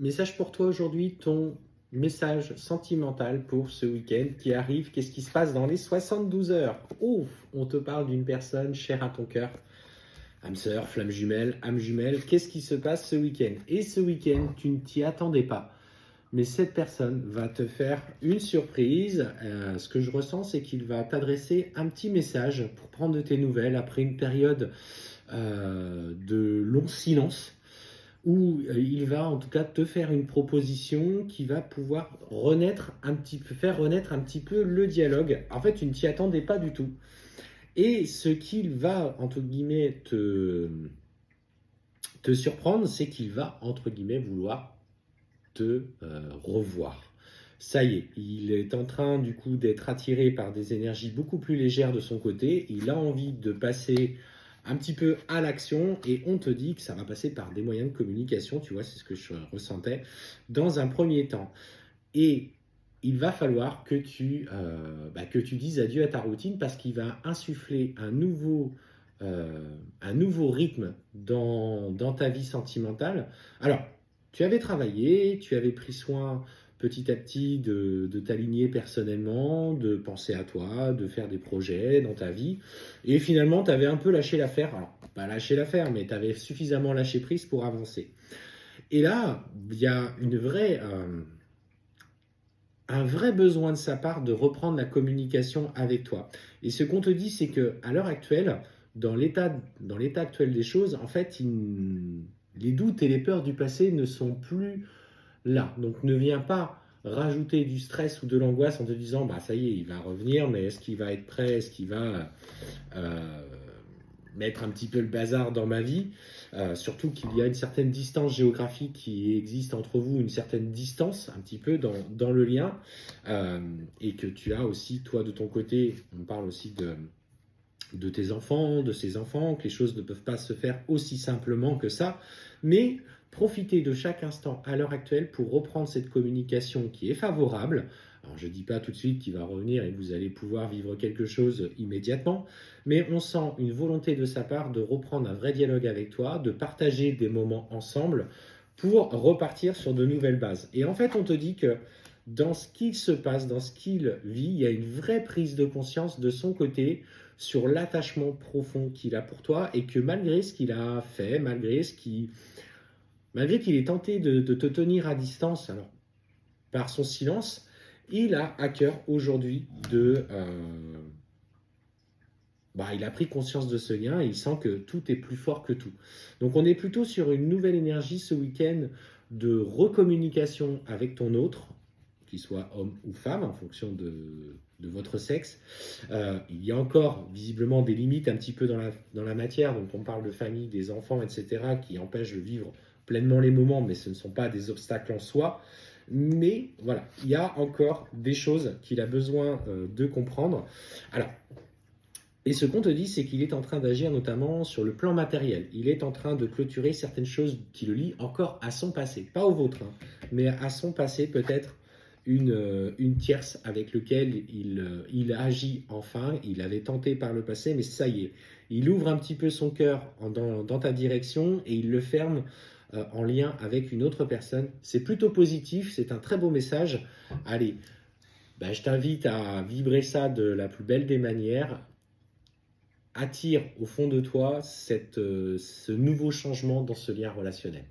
Message pour toi aujourd'hui, ton message sentimental pour ce week-end qui arrive. Qu'est-ce qui se passe dans les 72 heures? Ouf, on te parle d'une personne chère à ton cœur. Âme sœur, flamme jumelle, âme jumelle. Qu'est-ce qui se passe ce week-end? Et ce week-end, tu ne t'y attendais pas. Mais cette personne va te faire une surprise. Ce que je ressens, c'est qu'il va t'adresser un petit message pour prendre de tes nouvelles après une période de long silence où il va en tout cas te faire une proposition qui va pouvoir faire renaître un petit peu le dialogue. En fait, tu ne t'y attendais pas du tout. Et ce qu'il va, entre guillemets, te surprendre, c'est qu'il va, entre guillemets, vouloir te revoir. Ça y est, il est en train du coup d'être attiré par des énergies beaucoup plus légères de son côté. Il a envie de passer un petit peu à l'action et on te dit que ça va passer par des moyens de communication, tu vois, c'est ce que je ressentais dans un premier temps. Et il va falloir que tu dises adieu à ta routine parce qu'il va insuffler un nouveau rythme dans ta vie sentimentale. Alors, tu avais travaillé, tu avais pris soin petit à petit de t'aligner personnellement, de penser à toi, de faire des projets dans ta vie. Et finalement, tu avais un peu lâché l'affaire. Alors, pas lâché l'affaire, mais tu avais suffisamment lâché prise pour avancer. Et là, il y a un vrai besoin de sa part de reprendre la communication avec toi. Et ce qu'on te dit, c'est que à l'heure actuelle, dans l'état actuel des choses, en fait, les doutes et les peurs du passé ne sont plus là. Donc ne viens pas rajouter du stress ou de l'angoisse en te disant bah ça y est, il va revenir, mais est-ce qu'il va être prêt, est-ce qu'il va euh, mettre un petit peu le bazar dans ma vie, surtout qu'il y a une certaine distance géographique qui existe entre vous, une certaine distance un petit peu dans le lien, et que tu as aussi, toi de ton côté, on parle aussi de tes enfants, de ses enfants, que les choses ne peuvent pas se faire aussi simplement que ça, mais profitez de chaque instant à l'heure actuelle pour reprendre cette communication qui est favorable. Alors je ne dis pas tout de suite qu'il va revenir et que vous allez pouvoir vivre quelque chose immédiatement, mais on sent une volonté de sa part de reprendre un vrai dialogue avec toi, de partager des moments ensemble pour repartir sur de nouvelles bases. Et en fait, on te dit que dans ce qu'il se passe, dans ce qu'il vit, il y a une vraie prise de conscience de son côté sur l'attachement profond qu'il a pour toi et que malgré ce qu'il a fait, malgré qu'il ait tenté de te tenir à distance, alors par son silence, il a à cœur aujourd'hui il a pris conscience de ce lien et il sent que tout est plus fort que tout. Donc on est plutôt sur une nouvelle énergie ce week-end de recommunication avec ton autre, qu'il soit homme ou femme en fonction de votre sexe. Il y a encore visiblement des limites un petit peu dans la matière, donc on parle de famille, des enfants, etc., qui empêchent de vivre pleinement les moments, mais ce ne sont pas des obstacles en soi. Mais voilà, il y a encore des choses qu'il a besoin de comprendre. Alors, et ce qu'on te dit, c'est qu'il est en train d'agir notamment sur le plan matériel. Il est en train de clôturer certaines choses qui le lient encore à son passé, pas au vôtre, hein, mais à son passé, peut-être une tierce avec laquelle il agit enfin. Il avait tenté par le passé, mais ça y est. Il ouvre un petit peu son cœur dans ta direction et il le ferme en lien avec une autre personne. C'est plutôt positif, c'est un très beau message. Allez, je t'invite à vibrer ça de la plus belle des manières. Attire au fond de toi ce nouveau changement dans ce lien relationnel.